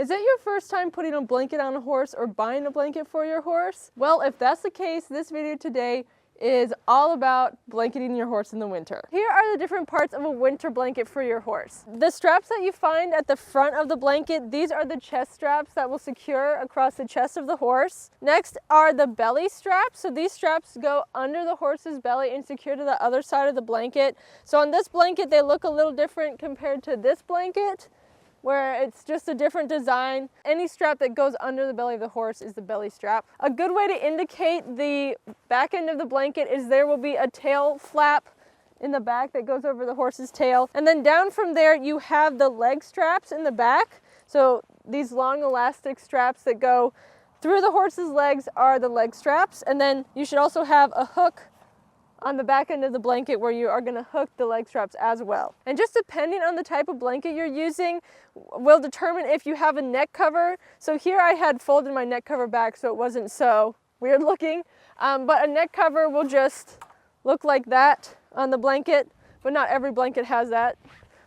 Is it your first time putting a blanket on a horse or buying a blanket for your horse? Well, if that's the case, this video today is all about blanketing your horse in the winter. Here are the different parts of a winter blanket for your horse. The straps that you find at the front of the blanket, these are the chest straps that will secure across the chest of the horse. Next are the belly straps. So these straps go under the horse's belly and secure to the other side of the blanket. So on this blanket, they look a little different compared to this blanket, where it's just a different design. Any strap that goes under the belly of the horse is the belly strap. A good way to indicate the back end of the blanket is there will be a tail flap in the back that goes over the horse's tail. And then down from there, you have the leg straps in the back. So these long elastic straps that go through the horse's legs are the leg straps. And then you should also have a hook on the back end of the blanket where you are going to hook the leg straps as well. And just depending on the type of blanket you're using will determine if you have a neck cover. So here I had folded my neck cover back so it wasn't so weird looking, but a neck cover will just look like that on the blanket, but not every blanket has that.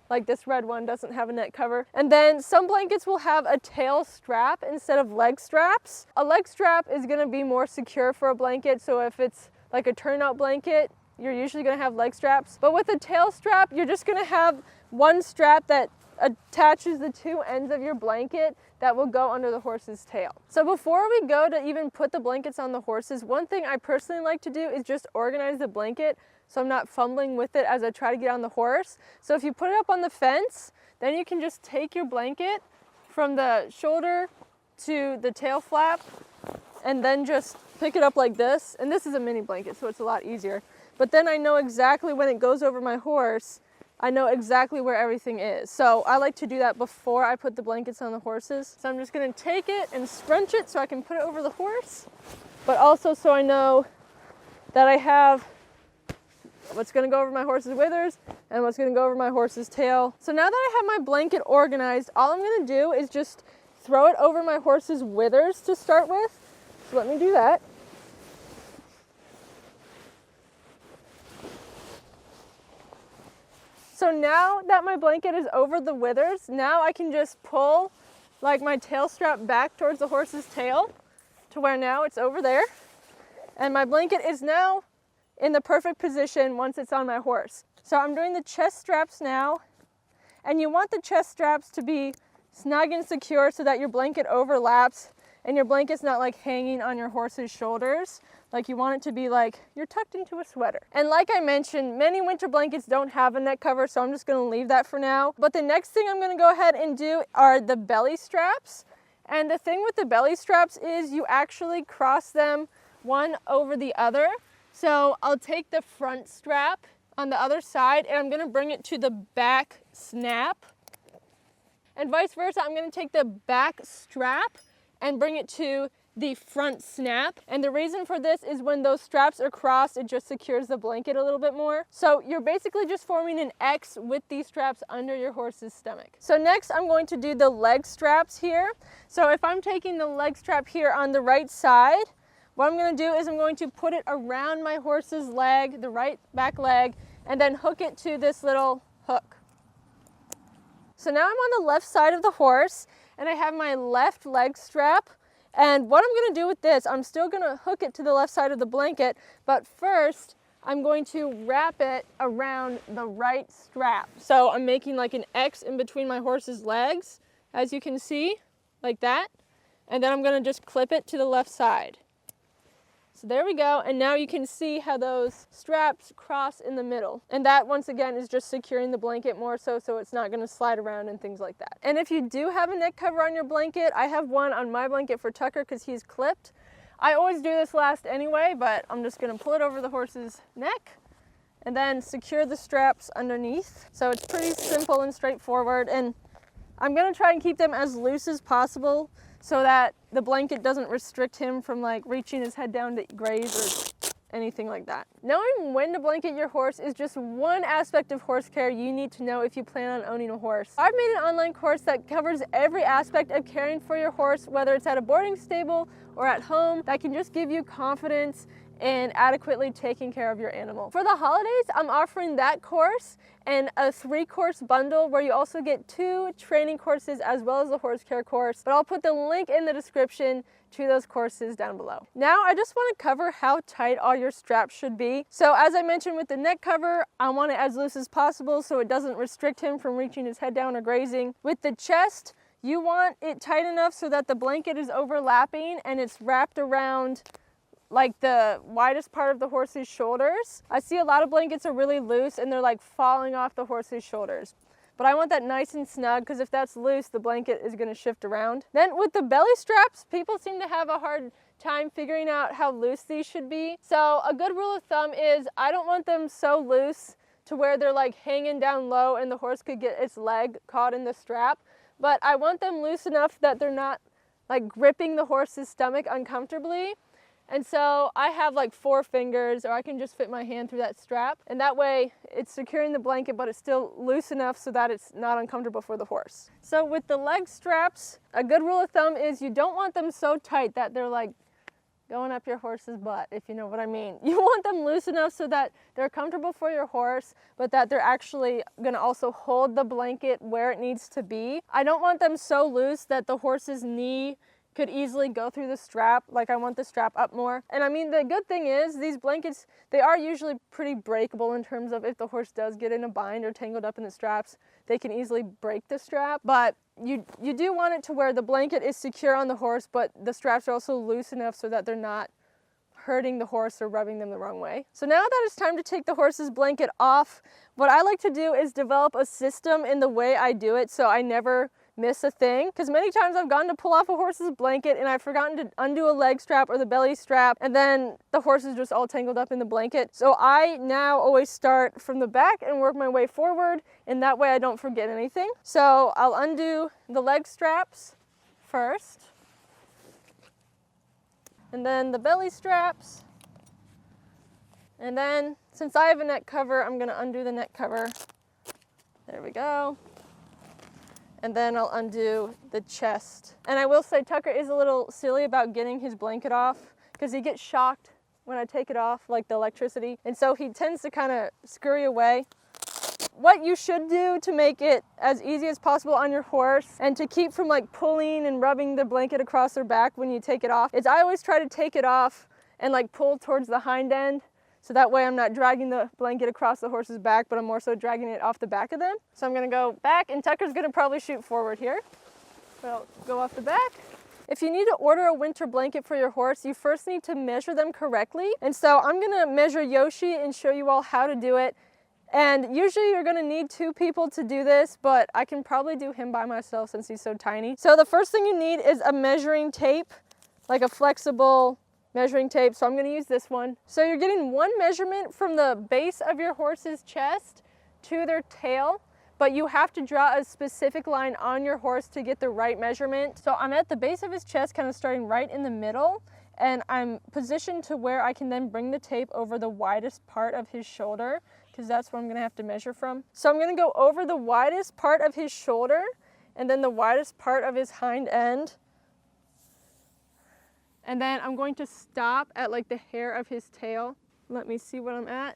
Like this red one doesn't have a neck cover. And then some blankets will have a tail strap instead of leg straps. A leg strap is going to be more secure for a blanket, so if it's like a turnout blanket, you're usually going to have leg straps. But with a tail strap, you're just going to have one strap that attaches the two ends of your blanket that will go under the horse's tail. So before we go to even put the blankets on the horses, one thing I personally like to do is just organize the blanket so I'm not fumbling with it as I try to get on the horse. So if you put it up on the fence, then you can just take your blanket from the shoulder to the tail flap and then just pick it up like this. And this is a mini blanket, so it's a lot easier. But then I know exactly when it goes over my horse, I know exactly where everything is. So I like to do that before I put the blankets on the horses. So I'm just gonna take it and scrunch it so I can put it over the horse, but also so I know that I have what's gonna go over my horse's withers and what's gonna go over my horse's tail. So now that I have my blanket organized, all I'm gonna do is just throw it over my horse's withers to start with. So let me do that. So now that my blanket is over the withers, now I can just pull like my tail strap back towards the horse's tail to where now it's over there. And my blanket is now in the perfect position once it's on my horse. So I'm doing the chest straps now, and you want the chest straps to be snug and secure so that your blanket overlaps and your blanket's not like hanging on your horse's shoulders. Like you want it to be like you're tucked into a sweater. And like I mentioned, many winter blankets don't have a neck cover, so I'm just gonna leave that for now. But the next thing I'm gonna go ahead and do are the belly straps. And the thing with the belly straps is you actually cross them one over the other. So I'll take the front strap on the other side and I'm gonna bring it to the back snap. And vice versa, I'm gonna take the back strap and bring it to the front snap. And the reason for this is when those straps are crossed, it just secures the blanket a little bit more. So you're basically just forming an X with these straps under your horse's stomach. So next I'm going to do the leg straps here. So if I'm taking the leg strap here on the right side, what I'm going to do is I'm going to put it around my horse's leg, the right back leg, and then hook it to this little hook. So now I'm on the left side of the horse and I have my left leg strap. And what I'm going to do with this, I'm still going to hook it to the left side of the blanket, but first I'm going to wrap it around the right strap. So I'm making like an X in between my horse's legs, as you can see, like that. And then I'm going to just clip it to the left side. So there we go, and now you can see how those straps cross in the middle. And that, once again, is just securing the blanket more so it's not gonna slide around and things like that. And if you do have a neck cover on your blanket, I have one on my blanket for Tucker because he's clipped. I always do this last anyway, but I'm just gonna pull it over the horse's neck and then secure the straps underneath. So it's pretty simple and straightforward, and I'm gonna try and keep them as loose as possible so that the blanket doesn't restrict him from like reaching his head down to graze or anything like that. Knowing when to blanket your horse is just one aspect of horse care you need to know if you plan on owning a horse. I've made an online course that covers every aspect of caring for your horse, whether it's at a boarding stable or at home, that can just give you confidence in adequately taking care of your animal. For the holidays, I'm offering that course and a 3-course bundle where you also get 2 training courses as well as the horse care course, but I'll put the link in the description to those courses down below. Now I just want to cover how tight all your straps should be. So as I mentioned with the neck cover, I want it as loose as possible so it doesn't restrict him from reaching his head down or grazing. With the chest, you want it tight enough so that the blanket is overlapping and it's wrapped around like the widest part of the horse's shoulders. I see a lot of blankets are really loose and they're like falling off the horse's shoulders. But I want that nice and snug because if that's loose, the blanket is going to shift around. Then with the belly straps, people seem to have a hard time figuring out how loose these should be. So a good rule of thumb is I don't want them so loose to where they're like hanging down low and the horse could get its leg caught in the strap. But I want them loose enough that they're not like gripping the horse's stomach uncomfortably. And so I have like 4 fingers, or I can just fit my hand through that strap. And that way it's securing the blanket, but it's still loose enough so that it's not uncomfortable for the horse. So with the leg straps, a good rule of thumb is you don't want them so tight that they're like going up your horse's butt, if you know what I mean. You want them loose enough so that they're comfortable for your horse, but that they're actually gonna also hold the blanket where it needs to be. I don't want them so loose that the horse's knee could easily go through the strap. Like I want the strap up more. And I mean, the good thing is these blankets, they are usually pretty breakable in terms of if the horse does get in a bind or tangled up in the straps, they can easily break the strap. But you do want it to where the blanket is secure on the horse, but the straps are also loose enough so that they're not hurting the horse or rubbing them the wrong way. So now that it's time to take the horse's blanket off, what I like to do is develop a system in the way I do it so I never miss a thing, because many times I've gone to pull off a horse's blanket and I've forgotten to undo a leg strap or the belly strap, and then the horse is just all tangled up in the blanket. So I now always start from the back and work my way forward, and that way I don't forget anything. So I'll undo the leg straps first, and then the belly straps, and then since I have a neck cover, I'm going to undo the neck cover. There we go. And then I'll undo the chest. And I will say Tucker is a little silly about getting his blanket off because he gets shocked when I take it off, like the electricity. And so he tends to kind of scurry away. What you should do to make it as easy as possible on your horse and to keep from like pulling and rubbing the blanket across their back when you take it off is I always try to take it off and like pull towards the hind end. So that way I'm not dragging the blanket across the horse's back, but I'm more so dragging it off the back of them. So I'm gonna go back, and Tucker's gonna probably shoot forward here. But I'll go off the back. If you need to order a winter blanket for your horse, you first need to measure them correctly. And so I'm gonna measure Yoshi and show you all how to do it. And usually you're gonna need 2 people to do this, but I can probably do him by myself since he's so tiny. So the first thing you need is a measuring tape, like a flexible measuring tape, so I'm going to use this one. So you're getting 1 measurement from the base of your horse's chest to their tail, but you have to draw a specific line on your horse to get the right measurement. So I'm at the base of his chest, kind of starting right in the middle, and I'm positioned to where I can then bring the tape over the widest part of his shoulder, because that's what I'm going to have to measure from. So I'm going to go over the widest part of his shoulder, and then the widest part of his hind end. And then I'm going to stop at like the hair of his tail. Let me see what I'm at.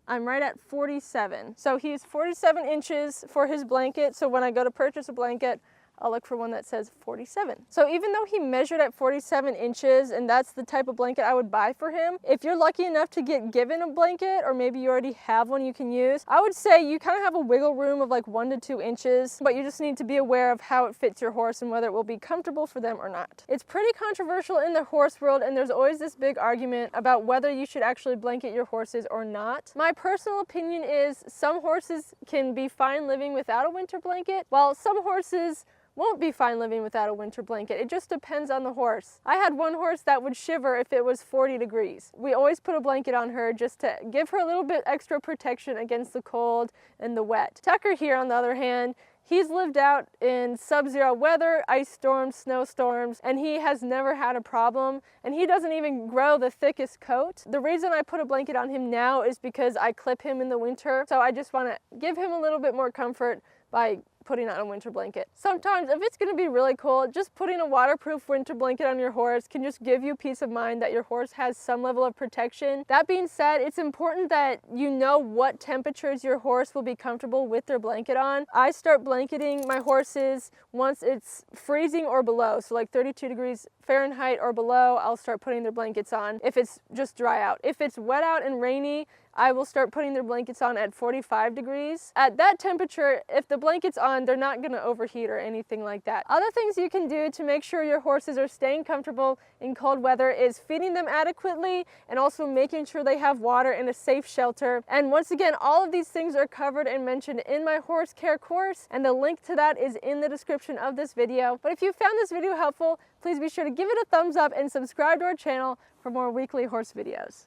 I'm right at 47. So he's 47 inches for his blanket. So when I go to purchase a blanket, I'll look for one that says 47. So even though he measured at 47 inches and that's the type of blanket I would buy for him, if you're lucky enough to get given a blanket, or maybe you already have one you can use, I would say you kind of have a wiggle room of like 1 to 2 inches, but you just need to be aware of how it fits your horse and whether it will be comfortable for them or not. It's pretty controversial in the horse world, and there's always this big argument about whether you should actually blanket your horses or not. My personal opinion is some horses can be fine living without a winter blanket, while some horses won't be fine living without a winter blanket. It just depends on the horse. I had one horse that would shiver if it was 40 degrees. We always put a blanket on her just to give her a little bit extra protection against the cold and the wet. Tucker here, on the other hand, he's lived out in sub-zero weather, ice storms, snowstorms, and he has never had a problem, and he doesn't even grow the thickest coat. The reason I put a blanket on him now is because I clip him in the winter, so I just want to give him a little bit more comfort by putting on a winter blanket. Sometimes if it's going to be really cold, just putting a waterproof winter blanket on your horse can just give you peace of mind that your horse has some level of protection. That being said, it's important that you know what temperatures your horse will be comfortable with their blanket on. I start blanketing my horses once it's freezing or below, so like 32 degrees Fahrenheit or below, I'll start putting their blankets on if it's just dry out. If it's wet out and rainy, I will start putting their blankets on at 45 degrees. At that temperature, if the blanket's on, they're not gonna overheat or anything like that. Other things you can do to make sure your horses are staying comfortable in cold weather is feeding them adequately and also making sure they have water and a safe shelter. And once again, all of these things are covered and mentioned in my horse care course, and the link to that is in the description of this video. But if you found this video helpful, please be sure to give it a thumbs up and subscribe to our channel for more weekly horse videos.